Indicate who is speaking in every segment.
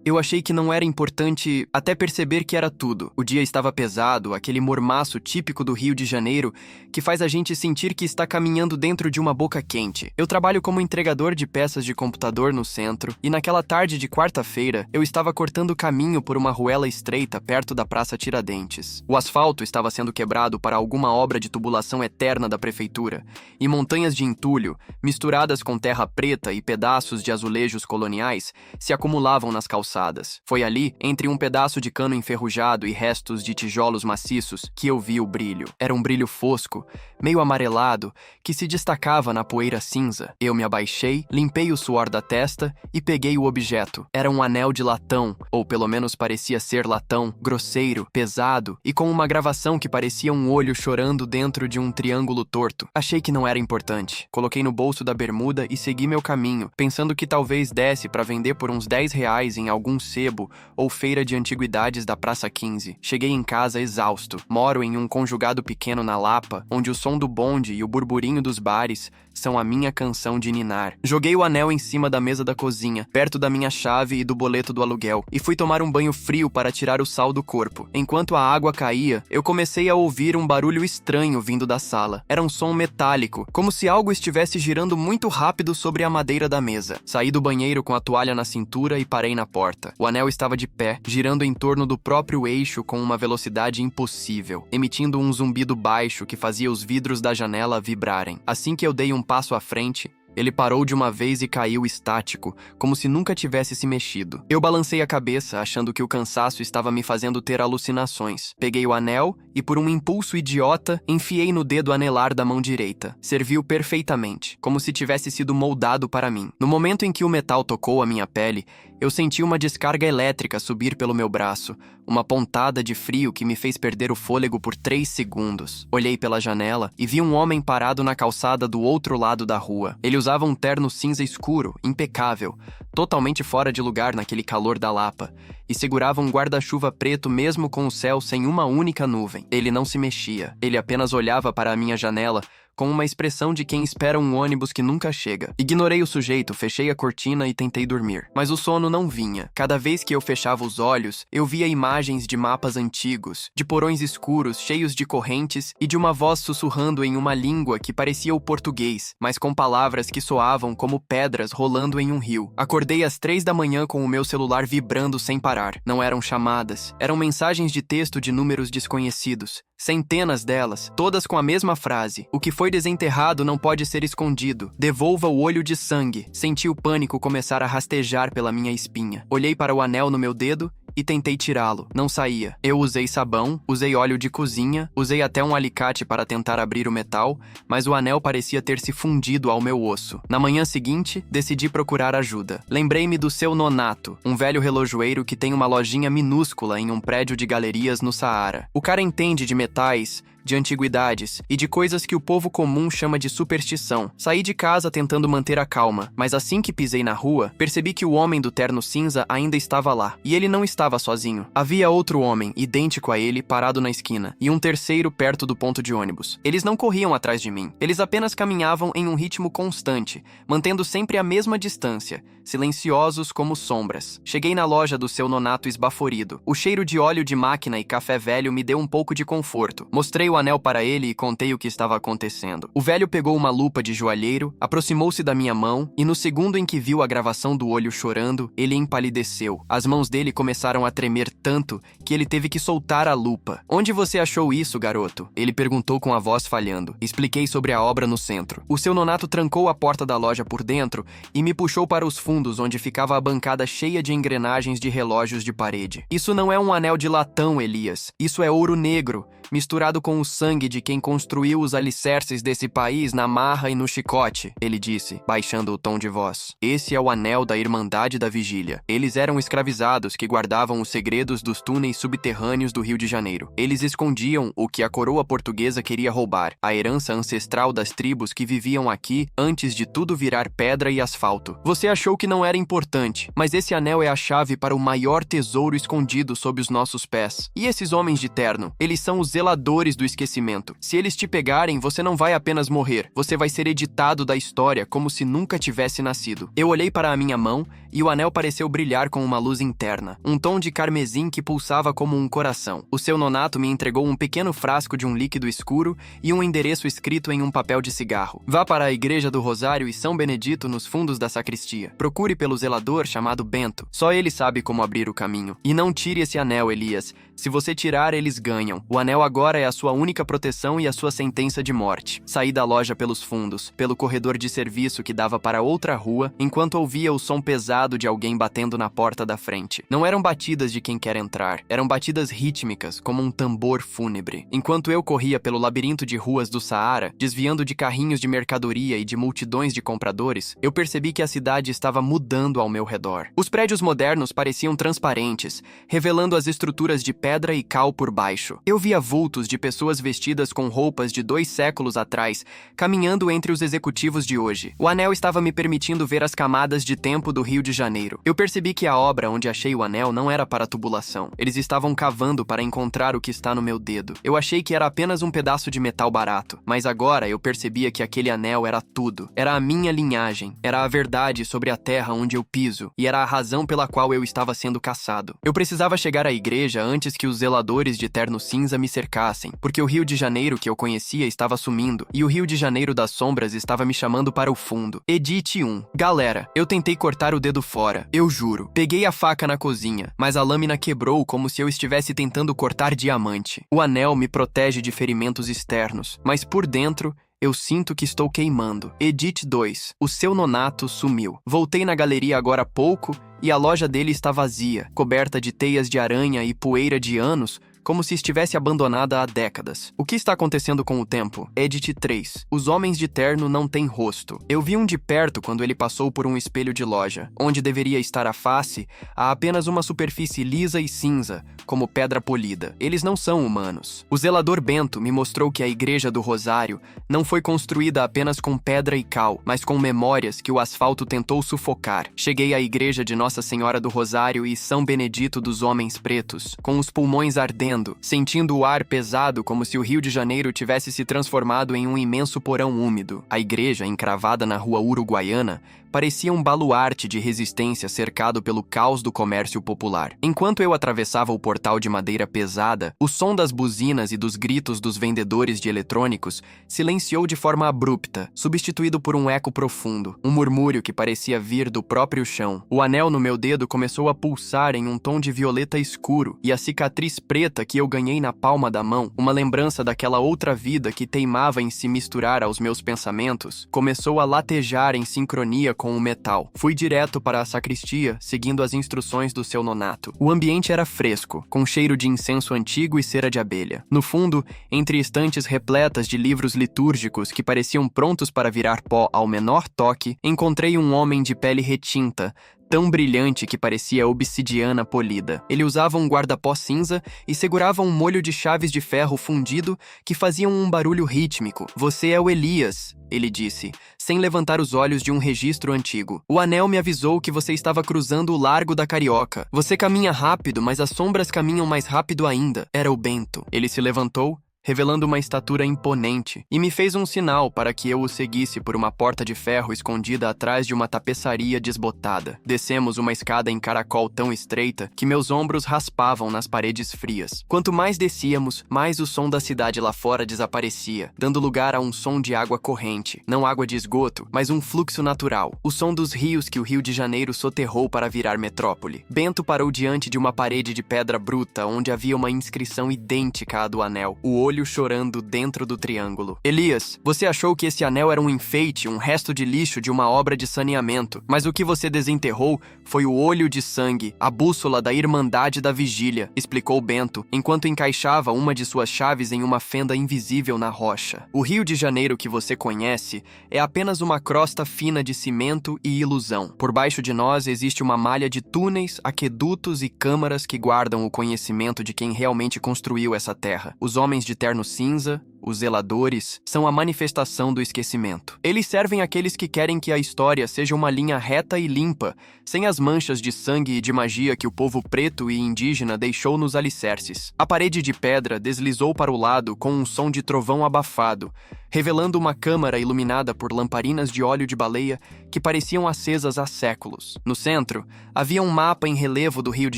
Speaker 1: Eu achei que não era importante até perceber que era tudo. O dia estava pesado, aquele mormaço típico do Rio de Janeiro que faz a gente sentir que está caminhando dentro de uma boca quente. Eu trabalho como entregador de peças de computador no centro e naquela tarde de quarta-feira eu estava cortando caminho por uma ruela estreita perto da Praça Tiradentes. O asfalto estava sendo quebrado para alguma obra de tubulação eterna da prefeitura e montanhas de entulho, misturadas com terra preta e pedaços de azulejos coloniais, se acumulavam nas calçadas. Foi ali, entre um pedaço de cano enferrujado e restos de tijolos maciços, que eu vi o brilho. Era um brilho fosco, meio amarelado, que se destacava na poeira cinza. Eu me abaixei, limpei o suor da testa e peguei o objeto. Era um anel de latão, ou pelo menos parecia ser latão, grosseiro, pesado e com uma gravação que parecia um olho chorando dentro de um triângulo torto. Achei que não era importante. Coloquei no bolso da bermuda e segui meu caminho, pensando que talvez desse para vender por uns R$ 10 em algum sebo ou feira de antiguidades da Praça 15. Cheguei em casa exausto. Moro em um conjugado pequeno na Lapa, onde o som do bonde e o burburinho dos bares são a minha canção de ninar. Joguei o anel em cima da mesa da cozinha, perto da minha chave e do boleto do aluguel, e fui tomar um banho frio para tirar o sal do corpo. Enquanto a água caía, eu comecei a ouvir um barulho estranho vindo da sala. Era um som metálico, como se algo estivesse girando muito rápido sobre a madeira da mesa. Saí do banheiro com a toalha na cintura e parei na porta. O anel estava de pé, girando em torno do próprio eixo com uma velocidade impossível, emitindo um zumbido baixo que fazia os vidros da janela vibrarem. Assim que eu dei um passo à frente, ele parou de uma vez e caiu estático, como se nunca tivesse se mexido. Eu balancei a cabeça, achando que o cansaço estava me fazendo ter alucinações. Peguei o anel e, por um impulso idiota, enfiei no dedo anelar da mão direita. Serviu perfeitamente, como se tivesse sido moldado para mim. No momento em que o metal tocou a minha pele, eu senti uma descarga elétrica subir pelo meu braço, uma pontada de frio que me fez perder o fôlego por 3 segundos. Olhei pela janela e vi um homem parado na calçada do outro lado da rua. Ele usava um terno cinza escuro, impecável, totalmente fora de lugar naquele calor da Lapa, e segurava um guarda-chuva preto mesmo com o céu sem uma única nuvem. Ele não se mexia, ele apenas olhava para a minha janela com uma expressão de quem espera um ônibus que nunca chega. Ignorei o sujeito, fechei a cortina e tentei dormir. Mas o sono não vinha. Cada vez que eu fechava os olhos, eu via imagens de mapas antigos, de porões escuros cheios de correntes e de uma voz sussurrando em uma língua que parecia o português, mas com palavras que soavam como pedras rolando em um rio. Acordei às 3 da manhã com o meu celular vibrando sem parar. Não eram chamadas, eram mensagens de texto de números desconhecidos. Centenas delas, todas com a mesma frase. O que foi desenterrado não pode ser escondido. Devolva o olho de sangue. Senti o pânico começar a rastejar pela minha espinha. Olhei para o anel no meu dedo e tentei tirá-lo. Não saía. Eu usei sabão, usei óleo de cozinha, usei até um alicate para tentar abrir o metal, mas o anel parecia ter se fundido ao meu osso. Na manhã seguinte, decidi procurar ajuda. Lembrei-me do seu Nonato, um velho relojoeiro que tem uma lojinha minúscula em um prédio de galerias no Saara. O cara entende de metais, de antiguidades e de coisas que o povo comum chama de superstição. Saí de casa tentando manter a calma, mas assim que pisei na rua, percebi que o homem do terno cinza ainda estava lá. E ele não estava sozinho. Havia outro homem, idêntico a ele, parado na esquina, e um terceiro perto do ponto de ônibus. Eles não corriam atrás de mim. Eles apenas caminhavam em um ritmo constante, mantendo sempre a mesma distância, silenciosos como sombras. Cheguei na loja do seu Nonato esbaforido. O cheiro de óleo de máquina e café velho me deu um pouco de conforto. Mostrei o anel para ele e contei o que estava acontecendo. O velho pegou uma lupa de joalheiro, aproximou-se da minha mão e no segundo em que viu a gravação do olho chorando, ele empalideceu. As mãos dele começaram a tremer tanto que ele teve que soltar a lupa. "Onde você achou isso, garoto?" Ele perguntou com a voz falhando. Expliquei sobre a obra no centro. O seu Nonato trancou a porta da loja por dentro e me puxou para os fundos onde ficava a bancada cheia de engrenagens de relógios de parede. "Isso não é um anel de latão, Elias. Isso é ouro negro, misturado com o sangue de quem construiu os alicerces desse país na marra e no chicote", ele disse, baixando o tom de voz. "Esse é o anel da Irmandade da Vigília. Eles eram escravizados que guardavam os segredos dos túneis subterrâneos do Rio de Janeiro. Eles escondiam o que a coroa portuguesa queria roubar, a herança ancestral das tribos que viviam aqui antes de tudo virar pedra e asfalto. Você achou que não era importante, mas esse anel é a chave para o maior tesouro escondido sob os nossos pés. E esses homens de terno? Eles são os zeladores do esquecimento. Se eles te pegarem, você não vai apenas morrer, você vai ser editado da história como se nunca tivesse nascido." Eu olhei para a minha mão e o anel pareceu brilhar com uma luz interna, um tom de carmesim que pulsava como um coração. O seu nonato me entregou um pequeno frasco de um líquido escuro e um endereço escrito em um papel de cigarro. Vá para a Igreja do Rosário e São Benedito nos fundos da sacristia. Procure pelo zelador chamado Bento. Só ele sabe como abrir o caminho. E não tire esse anel, Elias. Se você tirar, eles ganham. O anel agora é a sua única proteção e a sua sentença de morte. Saí da loja pelos fundos, pelo corredor de serviço que dava para outra rua, enquanto ouvia o som pesado de alguém batendo na porta da frente. Não eram batidas de quem quer entrar, eram batidas rítmicas, como um tambor fúnebre. Enquanto eu corria pelo labirinto de ruas do Saara, desviando de carrinhos de mercadoria e de multidões de compradores, eu percebi que a cidade estava mudando ao meu redor. Os prédios modernos pareciam transparentes, revelando as estruturas de pedra e cal por baixo. Eu via vultos de pessoas vestidas com roupas de 2 séculos atrás, caminhando entre os executivos de hoje. O anel estava me permitindo ver as camadas de tempo do Rio de Janeiro. Eu percebi que a obra onde achei o anel não era para tubulação. Eles estavam cavando para encontrar o que está no meu dedo. Eu achei que era apenas um pedaço de metal barato, mas agora eu percebia que aquele anel era tudo. Era a minha linhagem, era a verdade sobre a terra onde eu piso, e era a razão pela qual eu estava sendo caçado. Eu precisava chegar à igreja antes que os zeladores de terno cinza me cercassem, porque o Rio de Janeiro que eu conhecia estava sumindo, e o Rio de Janeiro das sombras estava me chamando para o fundo. Edite 1. Galera, eu tentei cortar o dedo fora, eu juro. Peguei a faca na cozinha, mas a lâmina quebrou como se eu estivesse tentando cortar diamante. O anel me protege de ferimentos externos, mas por dentro eu sinto que estou queimando. Edite 2. O seu nonato sumiu. Voltei na galeria agora há pouco e a loja dele está vazia, coberta de teias de aranha e poeira de anos, como se estivesse abandonada há décadas. O que está acontecendo com o tempo? Edit 3. Os homens de terno não têm rosto. Eu vi um de perto quando ele passou por um espelho de loja. Onde deveria estar a face, há apenas uma superfície lisa e cinza, como pedra polida. Eles não são humanos. O zelador Bento me mostrou que a Igreja do Rosário não foi construída apenas com pedra e cal, mas com memórias que o asfalto tentou sufocar. Cheguei à Igreja de Nossa Senhora do Rosário e São Benedito dos Homens Pretos, com os pulmões ardendo, sentindo o ar pesado como se o Rio de Janeiro tivesse se transformado em um imenso porão úmido. A igreja, encravada na rua Uruguaiana, parecia um baluarte de resistência cercado pelo caos do comércio popular. Enquanto eu atravessava o portal de madeira pesada, o som das buzinas e dos gritos dos vendedores de eletrônicos silenciou de forma abrupta, substituído por um eco profundo, um murmúrio que parecia vir do próprio chão. O anel no meu dedo começou a pulsar em um tom de violeta escuro, e a cicatriz preta que eu ganhei na palma da mão, uma lembrança daquela outra vida que teimava em se misturar aos meus pensamentos, começou a latejar em sincronia com o metal. Fui direto para a sacristia, seguindo as instruções do seu nonato. O ambiente era fresco, com cheiro de incenso antigo e cera de abelha. No fundo, entre estantes repletas de livros litúrgicos que pareciam prontos para virar pó ao menor toque, encontrei um homem de pele retinta, tão brilhante que parecia obsidiana polida. Ele usava um guarda-pó cinza e segurava um molho de chaves de ferro fundido que faziam um barulho rítmico. "Você é o Elias", ele disse, sem levantar os olhos de um registro antigo. "O anel me avisou que você estava cruzando o Largo da Carioca. Você caminha rápido, mas as sombras caminham mais rápido ainda." Era o Bento. Ele se levantou, revelando uma estatura imponente, e me fez um sinal para que eu o seguisse por uma porta de ferro escondida atrás de uma tapeçaria desbotada. Descemos uma escada em caracol tão estreita que meus ombros raspavam nas paredes frias. Quanto mais descíamos, mais o som da cidade lá fora desaparecia, dando lugar a um som de água corrente, não água de esgoto, mas um fluxo natural, o som dos rios que o Rio de Janeiro soterrou para virar metrópole. Bento parou diante de uma parede de pedra bruta onde havia uma inscrição idêntica à do anel, o olho chorando dentro do triângulo. "Elias, você achou que esse anel era um enfeite, um resto de lixo de uma obra de saneamento, mas o que você desenterrou foi o olho de sangue, a bússola da Irmandade da Vigília", explicou Bento, enquanto encaixava uma de suas chaves em uma fenda invisível na rocha. "O Rio de Janeiro que você conhece é apenas uma crosta fina de cimento e ilusão. Por baixo de nós existe uma malha de túneis, aquedutos e câmaras que guardam o conhecimento de quem realmente construiu essa terra. Os homens de terno cinza, os zeladores, são a manifestação do esquecimento. Eles servem àqueles que querem que a história seja uma linha reta e limpa, sem as manchas de sangue e de magia que o povo preto e indígena deixou nos alicerces. A parede de pedra deslizou para o lado com um som de trovão abafado, revelando uma câmara iluminada por lamparinas de óleo de baleia que pareciam acesas há séculos. No centro, havia um mapa em relevo do Rio de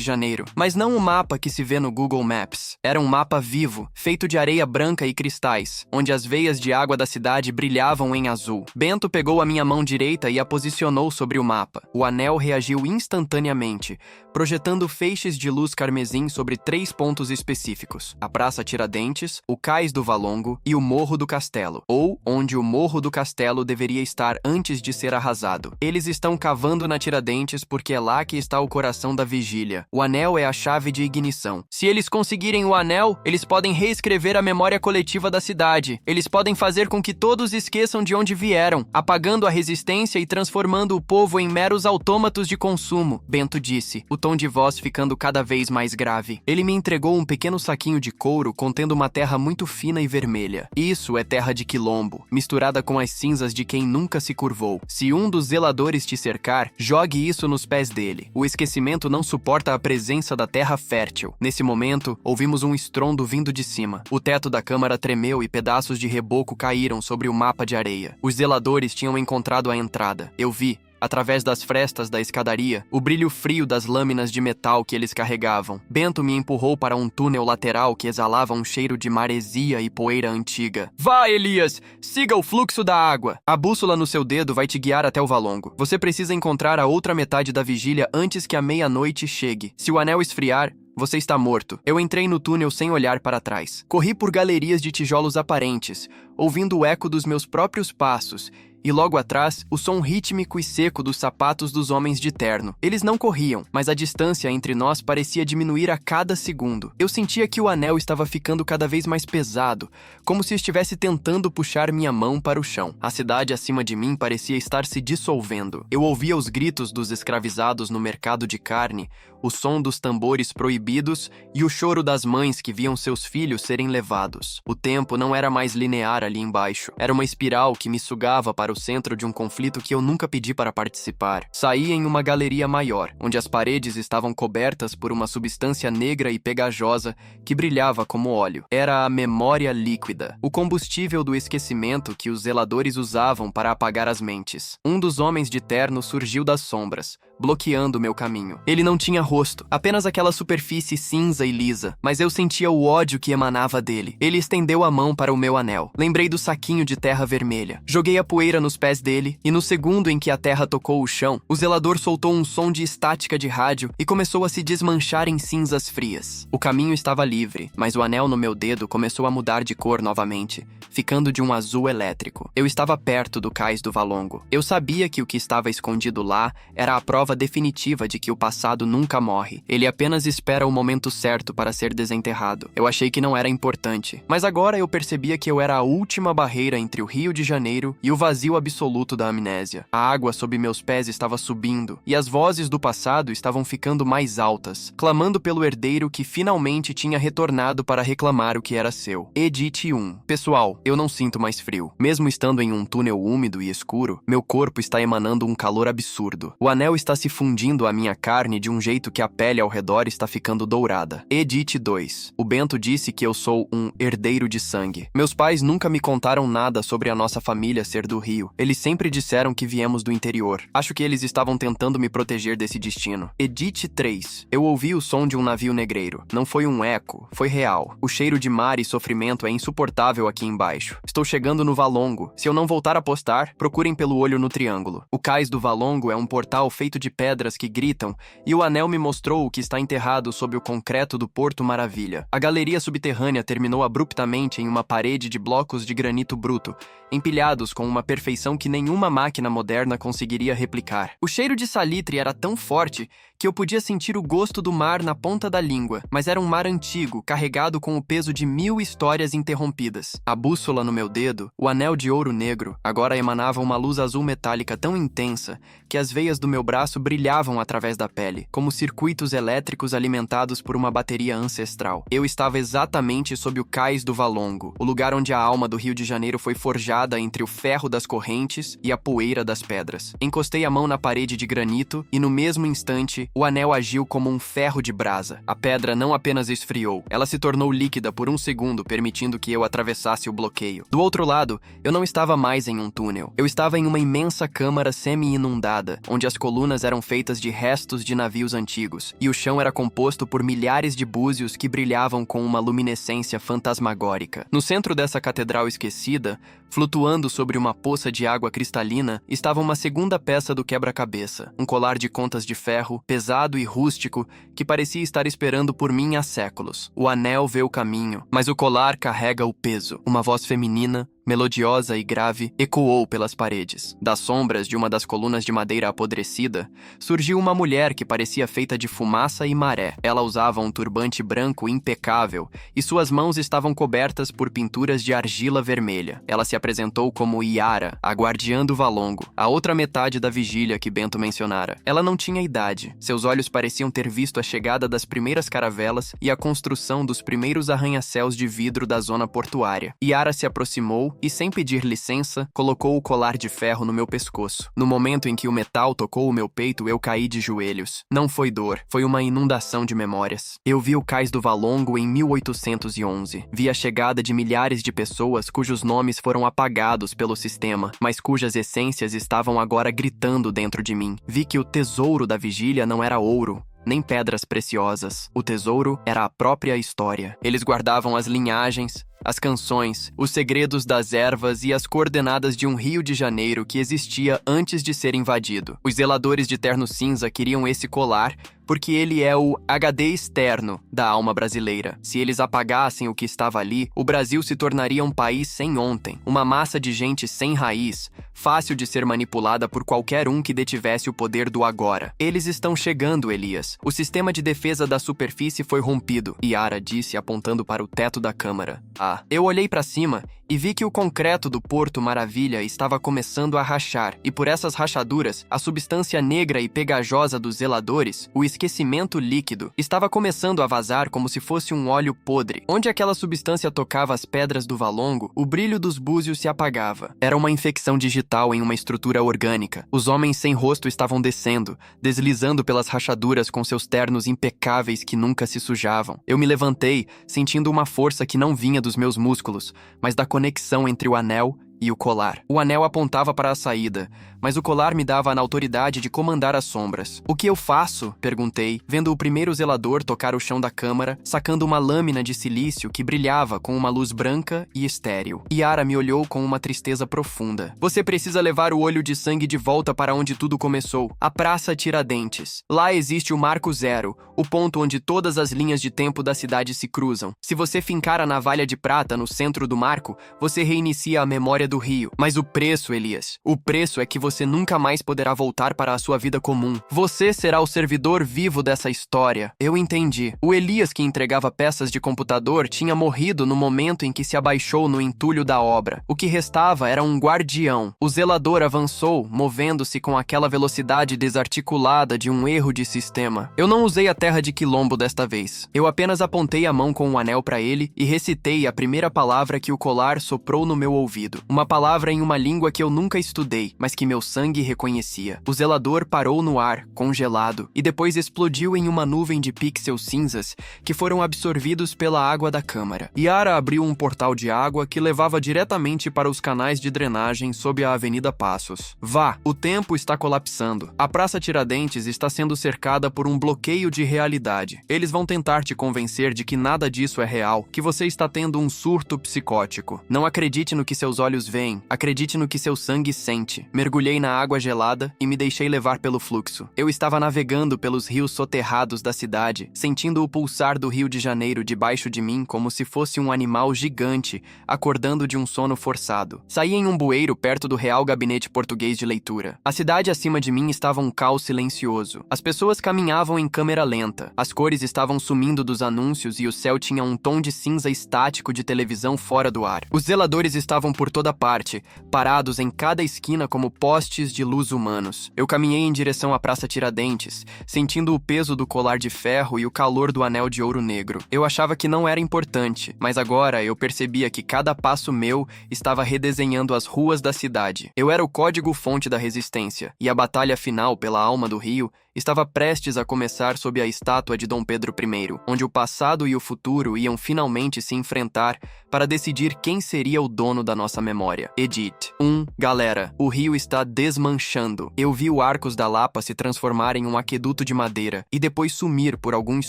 Speaker 1: Janeiro, mas não o mapa que se vê no Google Maps. Era um mapa vivo, feito de areia branca e cristais, onde as veias de água da cidade brilhavam em azul. Bento pegou a minha mão direita e a posicionou sobre o mapa. O anel reagiu instantaneamente, projetando feixes de luz carmesim sobre 3 pontos específicos: a Praça Tiradentes, o Cais do Valongo e o Morro do Castelo, ou onde o Morro do Castelo deveria estar antes de ser arrasado. Eles estão cavando na Tiradentes porque é lá que está o coração da vigília. O anel é a chave de ignição. Se eles conseguirem o anel, eles podem reescrever a memória coletiva da cidade. Eles podem fazer com que todos esqueçam de onde vieram, apagando a resistência e transformando o povo em meros autômatos de consumo, Bento disse, o tom de voz ficando cada vez mais grave. Ele me entregou um pequeno saquinho de couro contendo uma terra muito fina e vermelha. Isso é terra de quilombo, misturada com as cinzas de quem nunca se curvou. Se um dos zeladores te cercar, jogue isso nos pés dele. O esquecimento não suporta a presença da terra fértil. Nesse momento, ouvimos um estrondo vindo de cima. O teto da câmara tremeu e pedaços de reboco caíram sobre o mapa de areia. Os zeladores tinham encontrado a entrada. Eu vi, através das frestas da escadaria, o brilho frio das lâminas de metal que eles carregavam. Bento me empurrou para um túnel lateral que exalava um cheiro de maresia e poeira antiga. Vá, Elias! Siga o fluxo da água! A bússola no seu dedo vai te guiar até o valongo. Você precisa encontrar a outra metade da vigília antes que a meia-noite chegue. Se o anel esfriar, você está morto. Eu entrei no túnel sem olhar para trás. Corri por galerias de tijolos aparentes, ouvindo o eco dos meus próprios passos, e logo atrás, o som rítmico e seco dos sapatos dos homens de terno. Eles não corriam, mas a distância entre nós parecia diminuir a cada segundo. Eu sentia que o anel estava ficando cada vez mais pesado, como se estivesse tentando puxar minha mão para o chão. A cidade acima de mim parecia estar se dissolvendo. Eu ouvia os gritos dos escravizados no mercado de carne, o som dos tambores proibidos e o choro das mães que viam seus filhos serem levados. O tempo não era mais linear ali embaixo. Era uma espiral que me sugava para o centro de um conflito que eu nunca pedi para participar. Saí em uma galeria maior, onde as paredes estavam cobertas por uma substância negra e pegajosa que brilhava como óleo. Era a memória líquida, o combustível do esquecimento que os zeladores usavam para apagar as mentes. Um dos homens de terno surgiu das sombras, bloqueando meu caminho. Ele não tinha rosto, apenas aquela superfície cinza e lisa, mas eu sentia o ódio que emanava dele. Ele estendeu a mão para o meu anel. Lembrei do saquinho de terra vermelha. Joguei a poeira nos pés dele, e no segundo em que a terra tocou o chão, o zelador soltou um som de estática de rádio e começou a se desmanchar em cinzas frias. O caminho estava livre, mas o anel no meu dedo começou a mudar de cor novamente, ficando de um azul elétrico. Eu estava perto do cais do Valongo. Eu sabia que o que estava escondido lá era a prova definitiva de que o passado nunca morre. Ele apenas espera o momento certo para ser desenterrado. Eu achei que não era importante, mas agora eu percebia que eu era a última barreira entre o Rio de Janeiro e o vazio absoluto da amnésia. A água sob meus pés estava subindo, e as vozes do passado estavam ficando mais altas, clamando pelo herdeiro que finalmente tinha retornado para reclamar o que era seu. Edite 1. Pessoal, eu não sinto mais frio. Mesmo estando em um túnel úmido e escuro, meu corpo está emanando um calor absurdo. O anel está se fundindo à minha carne de um jeito que a pele ao redor está ficando dourada. Edite 2. O Bento disse que eu sou um herdeiro de sangue. Meus pais nunca me contaram nada sobre a nossa família ser do Rio. Eles sempre disseram que viemos do interior. Acho que eles estavam tentando me proteger desse destino. Edite 3. Eu ouvi o som de um navio negreiro. Não foi um eco, foi real. O cheiro de mar e sofrimento é insuportável aqui embaixo. Estou chegando no Valongo. Se eu não voltar a postar, procurem pelo olho no triângulo. O cais do Valongo é um portal feito de pedras que gritam, e o anel me mostrou o que está enterrado sob o concreto do Porto Maravilha. A galeria subterrânea terminou abruptamente em uma parede de blocos de granito bruto, empilhados com uma perfeição que nenhuma máquina moderna conseguiria replicar. O cheiro de salitre era tão forte que eu podia sentir o gosto do mar na ponta da língua, mas era um mar antigo, carregado com o peso de 1000 histórias interrompidas. A bússola no meu dedo, o anel de ouro negro, agora emanava uma luz azul metálica tão intensa que as veias do meu braço braço brilhavam através da pele, como circuitos elétricos alimentados por uma bateria ancestral. Eu estava exatamente sob o cais do Valongo, o lugar onde a alma do Rio de Janeiro foi forjada entre o ferro das correntes e a poeira das pedras. Encostei a mão na parede de granito e, no mesmo instante, o anel agiu como um ferro de brasa. A pedra não apenas esfriou, ela se tornou líquida por um segundo, permitindo que eu atravessasse o bloqueio. Do outro lado, eu não estava mais em um túnel. Eu estava em uma imensa câmara semi-inundada, onde as colunas eram feitas de restos de navios antigos, e o chão era composto por milhares de búzios que brilhavam com uma luminescência fantasmagórica. No centro dessa catedral esquecida, flutuando sobre uma poça de água cristalina, estava uma segunda peça do quebra-cabeça, um colar de contas de ferro, pesado e rústico, que parecia estar esperando por mim há séculos. O anel vê o caminho, mas o colar carrega o peso. Uma voz feminina, melodiosa e grave, ecoou pelas paredes. Das sombras de uma das colunas de madeira apodrecida, surgiu uma mulher que parecia feita de fumaça e maré. Ela usava um turbante branco impecável e suas mãos estavam cobertas por pinturas de argila vermelha. Ela se apresentou como Yara, a guardiã do Valongo, a outra metade da vigília que Bento mencionara. Ela não tinha idade. Seus olhos pareciam ter visto a chegada das primeiras caravelas e a construção dos primeiros arranha-céus de vidro da zona portuária. Yara se aproximou e, sem pedir licença, colocou o colar de ferro no meu pescoço. No momento em que o metal tocou o meu peito, eu caí de joelhos. Não foi dor, foi uma inundação de memórias. Eu vi o cais do Valongo em 1811. Vi a chegada de milhares de pessoas cujos nomes foram apagados pelo sistema, mas cujas essências estavam agora gritando dentro de mim. Vi que o tesouro da vigília não era ouro, nem pedras preciosas. O tesouro era a própria história. Eles guardavam as linhagens, as canções, os segredos das ervas e as coordenadas de um Rio de Janeiro que existia antes de ser invadido. Os zeladores de terno cinza queriam esse colar porque ele é o HD externo da alma brasileira. Se eles apagassem o que estava ali, o Brasil se tornaria um país sem ontem, uma massa de gente sem raiz, fácil de ser manipulada por qualquer um que detivesse o poder do agora. Eles estão chegando, Elias. O sistema de defesa da superfície foi rompido, Yara disse apontando para o teto da câmara. Eu olhei para cima e vi que o concreto do Porto Maravilha estava começando a rachar, e por essas rachaduras, a substância negra e pegajosa dos zeladores, o esquecimento líquido, estava começando a vazar como se fosse um óleo podre. Onde aquela substância tocava as pedras do Valongo, o brilho dos búzios se apagava. Era uma infecção digital em uma estrutura orgânica. Os homens sem rosto estavam descendo, deslizando pelas rachaduras com seus ternos impecáveis que nunca se sujavam. Eu me levantei, sentindo uma força que não vinha dos meus músculos, mas da conexão entre o anel e o colar. O anel apontava para a saída, mas o colar me dava a autoridade de comandar as sombras. O que eu faço? Perguntei, vendo o primeiro zelador tocar o chão da câmara, sacando uma lâmina de silício que brilhava com uma luz branca e estéril. Yara me olhou com uma tristeza profunda. Você precisa levar o olho de sangue de volta para onde tudo começou, a Praça Tiradentes. Lá existe o Marco Zero, o ponto onde todas as linhas de tempo da cidade se cruzam. Se você fincar a navalha de prata no centro do marco, você reinicia a memória do Rio. Mas o preço, Elias, o preço é que você nunca mais poderá voltar para a sua vida comum. Você será o servidor vivo dessa história. Eu entendi. O Elias que entregava peças de computador tinha morrido no momento em que se abaixou no entulho da obra. O que restava era um guardião. O zelador avançou, movendo-se com aquela velocidade desarticulada de um erro de sistema. Eu não usei a terra de quilombo desta vez. Eu apenas apontei a mão com o anel para ele e recitei a primeira palavra que o colar soprou no meu ouvido. Uma palavra em uma língua que eu nunca estudei, mas que meu sangue reconhecia. O zelador parou no ar, congelado, e depois explodiu em uma nuvem de pixels cinzas que foram absorvidos pela água da câmara. Yara abriu um portal de água que levava diretamente para os canais de drenagem sob a Avenida Passos. Vá, o tempo está colapsando. A Praça Tiradentes está sendo cercada por um bloqueio de realidade. Eles vão tentar te convencer de que nada disso é real, que você está tendo um surto psicótico. Não acredite no que seus olhos veem, acredite no que seu sangue sente. Mergulhei na água gelada e me deixei levar pelo fluxo. Eu estava navegando pelos rios soterrados da cidade, sentindo o pulsar do Rio de Janeiro debaixo de mim como se fosse um animal gigante, acordando de um sono forçado. Saí em um bueiro perto do Real Gabinete Português de Leitura. A cidade acima de mim estava um caos silencioso. As pessoas caminhavam em câmera lenta. As cores estavam sumindo dos anúncios e o céu tinha um tom de cinza estático de televisão fora do ar. Os zeladores estavam por toda parte, parados em cada esquina como postes de luz humanos. Eu caminhei em direção à Praça Tiradentes, sentindo o peso do colar de ferro e o calor do anel de ouro negro. Eu achava que não era importante, mas agora eu percebia que cada passo meu estava redesenhando as ruas da cidade. Eu era o código-fonte da resistência, e a batalha final pela alma do Rio estava prestes a começar sob a estátua de Dom Pedro I, onde o passado e o futuro iam finalmente se enfrentar para decidir quem seria o dono da nossa memória. Edith. Galera, o rio está desmanchando. Eu vi o Arcos da Lapa se transformar em um aqueduto de madeira e depois sumir por alguns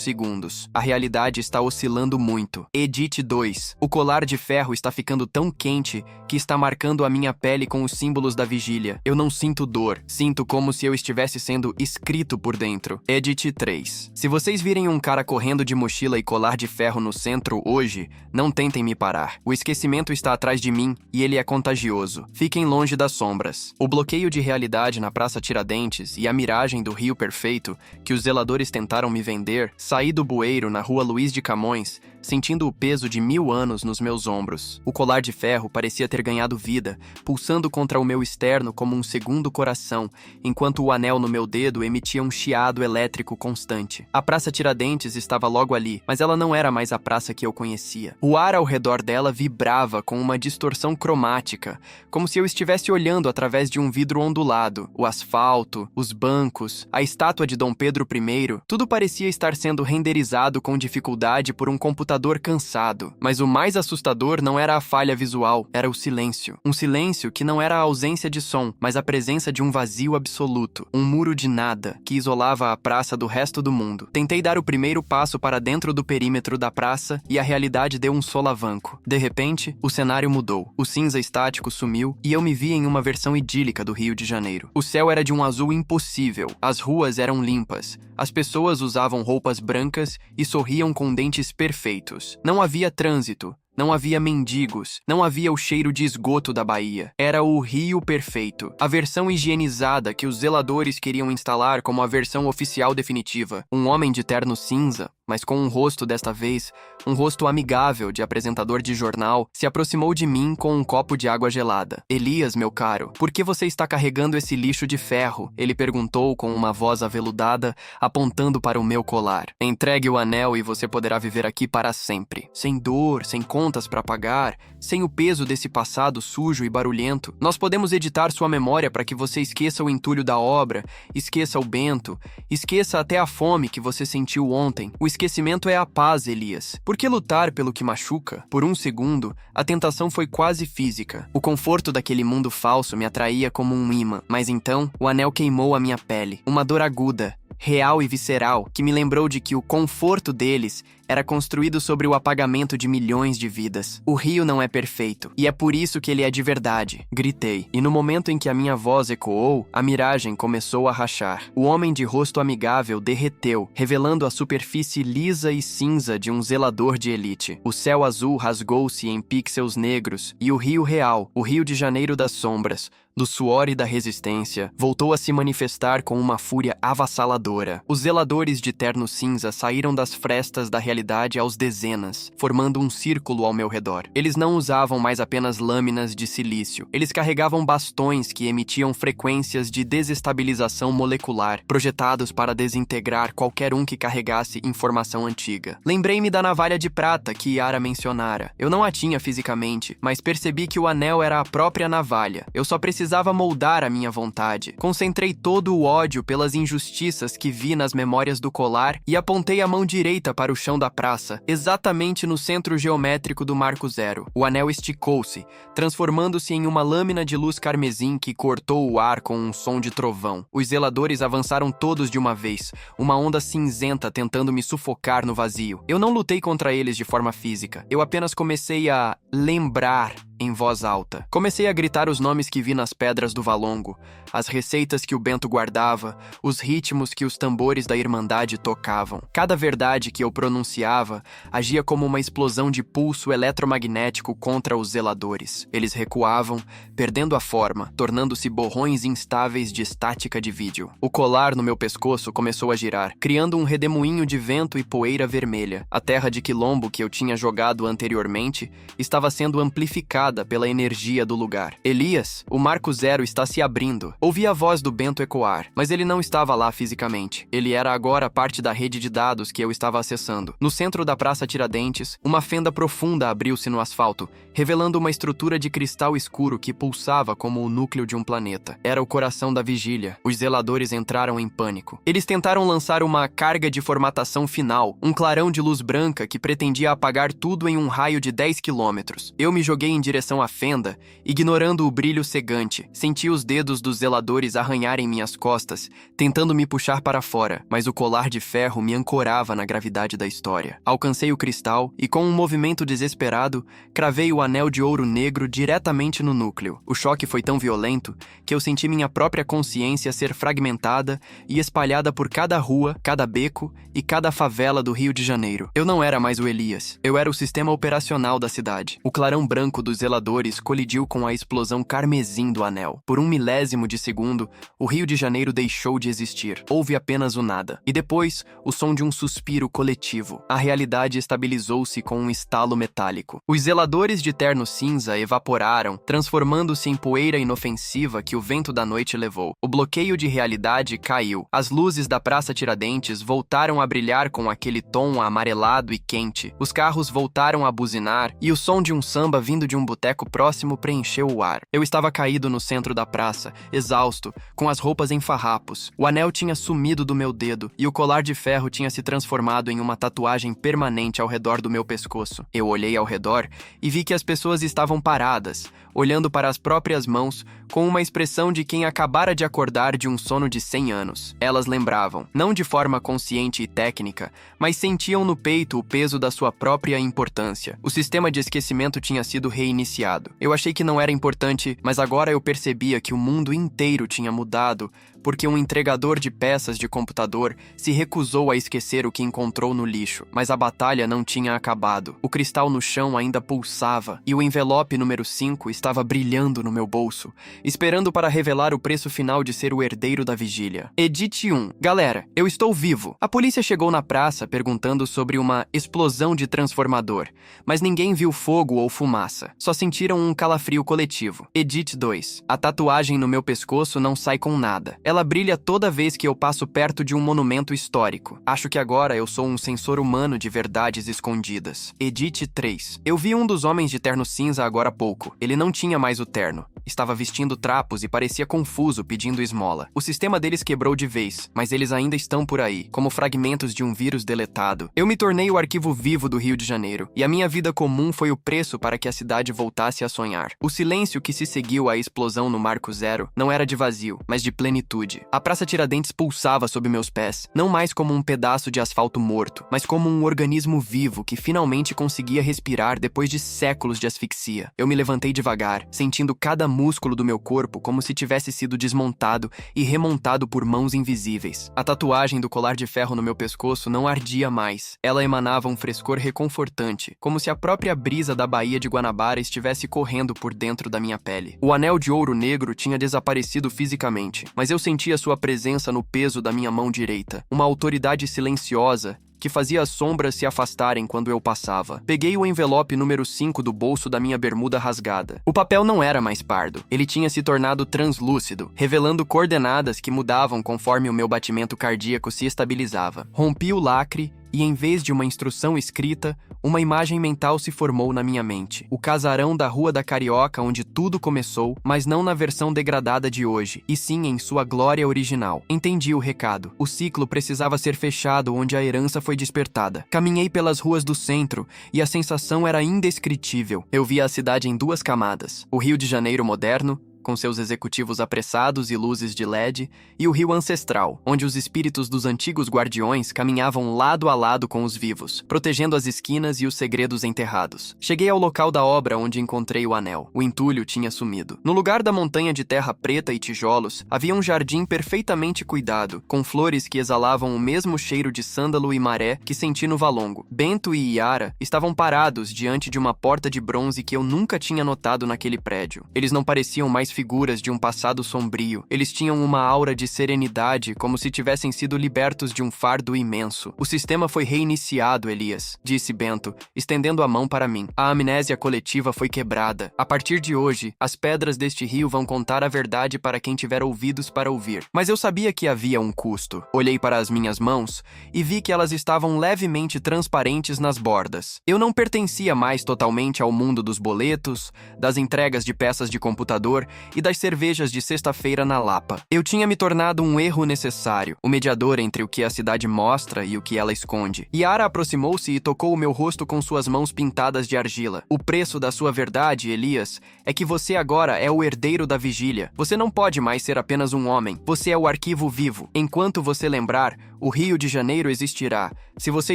Speaker 1: segundos. A realidade está oscilando muito. Edith 2. O colar de ferro está ficando tão quente que está marcando a minha pele com os símbolos da vigília. Eu não sinto dor. Sinto como se eu estivesse sendo escrito por dentro. Edith 3. Se vocês virem um cara correndo de mochila e colar de ferro no centro hoje, não tentem me parar. O esquecimento está atrás de mim e ele é contagioso. Fiquem longe das sombras. O bloqueio de realidade na Praça Tiradentes e a miragem do Rio Perfeito que os zeladores tentaram me vender, saí do bueiro na rua Luiz de Camões, sentindo o peso de 1000 anos nos meus ombros. O colar de ferro parecia ter ganhado vida, pulsando contra o meu externo como um segundo coração, enquanto o anel no meu dedo emitia um chiado elétrico constante. A Praça Tiradentes estava logo ali, mas ela não era mais a praça que eu conhecia. O ar ao redor dela vibrava com uma distorção cromática, como se eu estivesse olhando através de um vidro ondulado. O asfalto, os bancos, a estátua de Dom Pedro I, tudo parecia estar sendo renderizado com dificuldade por um computador cansado. Mas o mais assustador não era a falha visual, era o silêncio. Um silêncio que não era a ausência de som, mas a presença de um vazio absoluto, um muro de nada que isolava a praça do resto do mundo. Tentei dar o primeiro passo para dentro do perímetro da praça e a realidade deu um solavanco. De repente, o cenário mudou. O cinza estático sumiu e eu me vi em uma versão idílica do Rio de Janeiro. O céu era de um azul impossível, as ruas eram limpas, as pessoas usavam roupas brancas e sorriam com dentes perfeitos. Não havia trânsito. Não havia mendigos, não havia o cheiro de esgoto da Bahia. Era o Rio Perfeito, a versão higienizada que os zeladores queriam instalar como a versão oficial definitiva. Um homem de terno cinza, mas com um rosto desta vez, um rosto amigável de apresentador de jornal, se aproximou de mim com um copo de água gelada. Elias, meu caro, por que você está carregando esse lixo de ferro? Ele perguntou com uma voz aveludada, apontando para o meu colar. Entregue o anel e você poderá viver aqui para sempre. Sem dor, sem contas para pagar, sem o peso desse passado sujo e barulhento. Nós podemos editar sua memória para que você esqueça o entulho da obra, esqueça o Bento, esqueça até a fome que você sentiu ontem. O esquecimento é a paz, Elias. Por que lutar pelo que machuca? Por um segundo, a tentação foi quase física. O conforto daquele mundo falso me atraía como um imã, mas então o anel queimou a minha pele. Uma dor aguda, real e visceral, que me lembrou de que o conforto deles era construído sobre o apagamento de milhões de vidas. O rio não é perfeito, e é por isso que ele é de verdade, gritei. E no momento em que a minha voz ecoou, a miragem começou a rachar. O homem de rosto amigável derreteu, revelando a superfície lisa e cinza de um zelador de elite. O céu azul rasgou-se em pixels negros, e o rio real, o Rio de Janeiro das sombras, do suor e da resistência, voltou a se manifestar com uma fúria avassaladora. Os zeladores de terno cinza saíram das frestas da realidade aos dezenas, formando um círculo ao meu redor. Eles não usavam mais apenas lâminas de silício. Eles carregavam bastões que emitiam frequências de desestabilização molecular, projetados para desintegrar qualquer um que carregasse informação antiga. Lembrei-me da navalha de prata que Yara mencionara. Eu não a tinha fisicamente, mas percebi que o anel era a própria navalha. Eu só precisava moldar a minha vontade. Concentrei todo o ódio pelas injustiças que vi nas memórias do colar e apontei a mão direita para o chão da praça, exatamente no centro geométrico do Marco Zero. O anel esticou-se, transformando-se em uma lâmina de luz carmesim que cortou o ar com um som de trovão. Os zeladores avançaram todos de uma vez, uma onda cinzenta tentando me sufocar no vazio. Eu não lutei contra eles de forma física. Eu apenas comecei a lembrar em voz alta. Comecei a gritar os nomes que vi nas pedras do Valongo, as receitas que o Bento guardava, os ritmos que os tambores da Irmandade tocavam. Cada verdade que eu pronunciava agia como uma explosão de pulso eletromagnético contra os zeladores. Eles recuavam, perdendo a forma, tornando-se borrões instáveis de estática de vídeo. O colar no meu pescoço começou a girar, criando um redemoinho de vento e poeira vermelha. A terra de quilombo que eu tinha jogado anteriormente estava sendo amplificada puxada pela energia do lugar. Elias, o Marco Zero está se abrindo. Ouvi a voz do Bento ecoar, mas ele não estava lá fisicamente. Ele era agora parte da rede de dados que eu estava acessando. No centro da Praça Tiradentes, uma fenda profunda abriu-se no asfalto, revelando uma estrutura de cristal escuro que pulsava como o núcleo de um planeta. Era o coração da vigília. Os zeladores entraram em pânico. Eles tentaram lançar uma carga de formatação final, um clarão de luz branca que pretendia apagar tudo em um raio de 10 quilômetros. Eu me joguei em direção à fenda, ignorando o brilho cegante. Senti os dedos dos zeladores arranharem minhas costas, tentando me puxar para fora, mas o colar de ferro me ancorava na gravidade da história. Alcancei o cristal e, com um movimento desesperado, cravei o anel de ouro negro diretamente no núcleo. O choque foi tão violento que eu senti minha própria consciência ser fragmentada e espalhada por cada rua, cada beco e cada favela do Rio de Janeiro. Eu não era mais o Elias. Eu era o sistema operacional da cidade. O clarão branco dos zeladores colidiu com a explosão carmesim do anel. Por um milésimo de segundo, o Rio de Janeiro deixou de existir. Houve apenas o nada. E depois, o som de um suspiro coletivo. A realidade estabilizou-se com um estalo metálico. Os zeladores de terno cinza evaporaram, transformando-se em poeira inofensiva que o vento da noite levou. O bloqueio de realidade caiu. As luzes da Praça Tiradentes voltaram a brilhar com aquele tom amarelado e quente. Os carros voltaram a buzinar e o som de um samba vindo de um boteco próximo preencheu o ar. Eu estava caído no centro da praça, exausto, com as roupas em farrapos. O anel tinha sumido do meu dedo e o colar de ferro tinha se transformado em uma tatuagem permanente ao redor do meu pescoço. Eu olhei ao redor e vi que as pessoas estavam paradas, olhando para as próprias mãos com uma expressão de quem acabara de acordar de um sono de 100 anos. Elas lembravam, não de forma consciente e técnica, mas sentiam no peito o peso da sua própria importância. O sistema de esquecimento tinha sido reiniciado. Eu achei que não era importante, mas agora eu percebia que o mundo inteiro tinha mudado porque um entregador de peças de computador se recusou a esquecer o que encontrou no lixo. Mas a batalha não tinha acabado. O cristal no chão ainda pulsava e o envelope número 5 estava brilhando no meu bolso, esperando para revelar o preço final de ser o herdeiro da vigília. Edit 1. Galera, eu estou vivo. A polícia chegou na praça perguntando sobre uma explosão de transformador, mas ninguém viu fogo ou fumaça. Só sentiram um calafrio coletivo. Edit 2. A tatuagem no meu pescoço não sai com nada. Ela brilha toda vez que eu passo perto de um monumento histórico. Acho que agora eu sou um sensor humano de verdades escondidas. Edit 3. Eu vi um dos homens de terno cinza agora há pouco. Ele não tinha mais o terno. Estava vestindo trapos e parecia confuso pedindo esmola. O sistema deles quebrou de vez, mas eles ainda estão por aí, como fragmentos de um vírus deletado. Eu me tornei o arquivo vivo do Rio de Janeiro, e a minha vida comum foi o preço para que a cidade voltasse a sonhar. O silêncio que se seguiu à explosão no Marco Zero não era de vazio, mas de plenitude. A Praça Tiradentes pulsava sob meus pés, não mais como um pedaço de asfalto morto, mas como um organismo vivo que finalmente conseguia respirar depois de séculos de asfixia. Eu me levantei devagar, sentindo cada músculo do meu corpo como se tivesse sido desmontado e remontado por mãos invisíveis. A tatuagem do colar de ferro no meu pescoço não ardia mais. Ela emanava um frescor reconfortante, como se a própria brisa da Baía de Guanabara estivesse correndo por dentro da minha pele. O anel de ouro negro tinha desaparecido fisicamente, mas eu sentia sua presença no peso da minha mão direita, uma autoridade silenciosa que fazia as sombras se afastarem quando eu passava. Peguei o envelope número 5 do bolso da minha bermuda rasgada. O papel não era mais pardo. Ele tinha se tornado translúcido, revelando coordenadas que mudavam conforme o meu batimento cardíaco se estabilizava. Rompi o lacre e, em vez de uma instrução escrita, uma imagem mental se formou na minha mente. O casarão da Rua da Carioca onde tudo começou, mas não na versão degradada de hoje, e sim em sua glória original. Entendi o recado. O ciclo precisava ser fechado onde a herança foi despertada. Caminhei pelas ruas do centro e a sensação era indescritível. Eu via a cidade em duas camadas. O Rio de Janeiro moderno, com seus executivos apressados e luzes de LED, e o Rio Ancestral, onde os espíritos dos antigos guardiões caminhavam lado a lado com os vivos, protegendo as esquinas e os segredos enterrados. Cheguei ao local da obra onde encontrei o anel. O entulho tinha sumido. No lugar da montanha de terra preta e tijolos, havia um jardim perfeitamente cuidado, com flores que exalavam o mesmo cheiro de sândalo e maré que senti no Valongo. Bento e Yara estavam parados diante de uma porta de bronze que eu nunca tinha notado naquele prédio. Eles não pareciam mais figuras de um passado sombrio. Eles tinham uma aura de serenidade, como se tivessem sido libertos de um fardo imenso. O sistema foi reiniciado, Elias, disse Bento, estendendo a mão para mim. A amnésia coletiva foi quebrada. A partir de hoje, as pedras deste rio vão contar a verdade para quem tiver ouvidos para ouvir. Mas eu sabia que havia um custo. Olhei para as minhas mãos e vi que elas estavam levemente transparentes nas bordas. Eu não pertencia mais totalmente ao mundo dos boletos, das entregas de peças de computador e das cervejas de sexta-feira na Lapa. Eu tinha me tornado um erro necessário, o mediador entre o que a cidade mostra e o que ela esconde. Yara aproximou-se e tocou o meu rosto com suas mãos pintadas de argila. O preço da sua verdade, Elias, é que você agora é o herdeiro da vigília. Você não pode mais ser apenas um homem. Você é o arquivo vivo. Enquanto você lembrar, o Rio de Janeiro existirá. Se você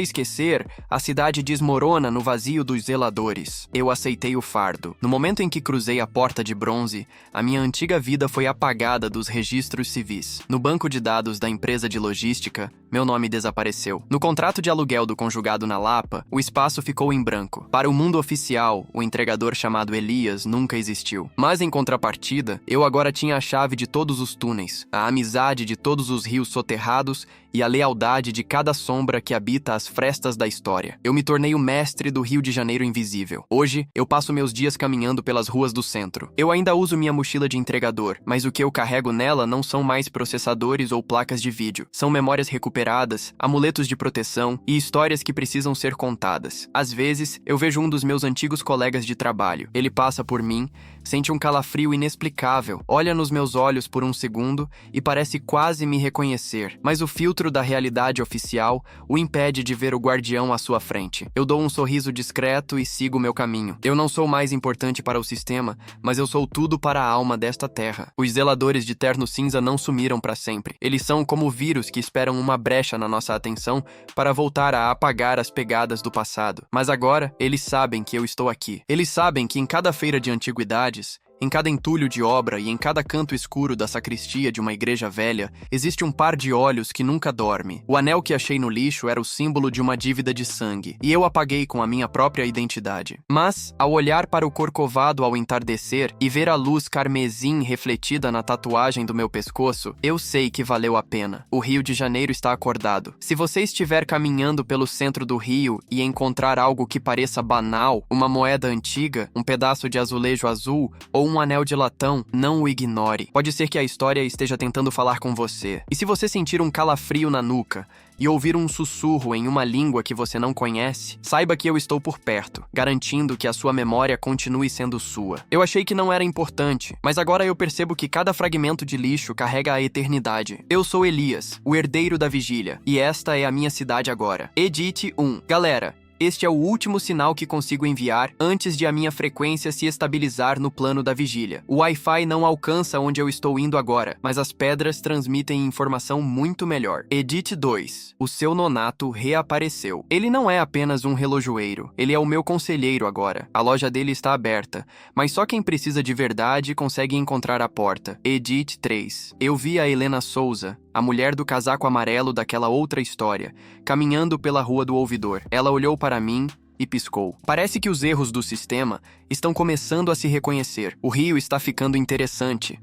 Speaker 1: esquecer, a cidade desmorona no vazio dos zeladores. Eu aceitei o fardo. No momento em que cruzei a porta de bronze, a minha antiga vida foi apagada dos registros civis. No banco de dados da empresa de logística, meu nome desapareceu. No contrato de aluguel do conjugado na Lapa, o espaço ficou em branco. Para o mundo oficial, o entregador chamado Elias nunca existiu. Mas em contrapartida, eu agora tinha a chave de todos os túneis, a amizade de todos os rios soterrados e a lealdade de cada sombra que habita as frestas da história. Eu me tornei o mestre do Rio de Janeiro invisível. Hoje, eu passo meus dias caminhando pelas ruas do centro. Eu ainda uso minha mochila de entregador, mas o que eu carrego nela não são mais processadores ou placas de vídeo. São memórias recuperadas, amuletos de proteção e histórias que precisam ser contadas. Às vezes, eu vejo um dos meus antigos colegas de trabalho. Ele passa por mim, sente um calafrio inexplicável, olha nos meus olhos por um segundo e parece quase me reconhecer. Mas o filtro da realidade oficial o impede de ver o guardião à sua frente. Eu dou um sorriso discreto e sigo meu caminho. Eu não sou mais importante para o sistema, mas eu sou tudo para a alma desta terra. Os zeladores de terno cinza não sumiram para sempre. Eles são como vírus que esperam uma brecha na nossa atenção para voltar a apagar as pegadas do passado. Mas agora, eles sabem que eu estou aqui. Eles sabem que em cada feira de antiguidades, em cada entulho de obra e em cada canto escuro da sacristia de uma igreja velha, existe um par de olhos que nunca dorme. O anel que achei no lixo era o símbolo de uma dívida de sangue, e eu apaguei com a minha própria identidade. Mas, ao olhar para o corcovado ao entardecer e ver a luz carmesim refletida na tatuagem do meu pescoço, eu sei que valeu a pena. O Rio de Janeiro está acordado. Se você estiver caminhando pelo centro do Rio e encontrar algo que pareça banal, uma moeda antiga, um pedaço de azulejo azul ou um anel de latão, não o ignore. Pode ser que a história esteja tentando falar com você. E se você sentir um calafrio na nuca e ouvir um sussurro em uma língua que você não conhece, saiba que eu estou por perto, garantindo que a sua memória continue sendo sua. Eu achei que não era importante, mas agora eu percebo que cada fragmento de lixo carrega a eternidade. Eu sou Elias, o herdeiro da vigília, e esta é a minha cidade agora. Edit 1. Galera, este é o último sinal que consigo enviar antes de a minha frequência se estabilizar no plano da vigília. O Wi-Fi não alcança onde eu estou indo agora, mas as pedras transmitem informação muito melhor. Edit 2. O seu nonato reapareceu. Ele não é apenas um relojoeiro, ele é o meu conselheiro agora. A loja dele está aberta, mas só quem precisa de verdade consegue encontrar a porta. Edit 3. Eu vi a Helena Souza, a mulher do casaco amarelo daquela outra história, caminhando pela rua do ouvidor. Ela olhou para mim e piscou. Parece que os erros do sistema estão começando a se reconhecer. O rio está ficando interessante.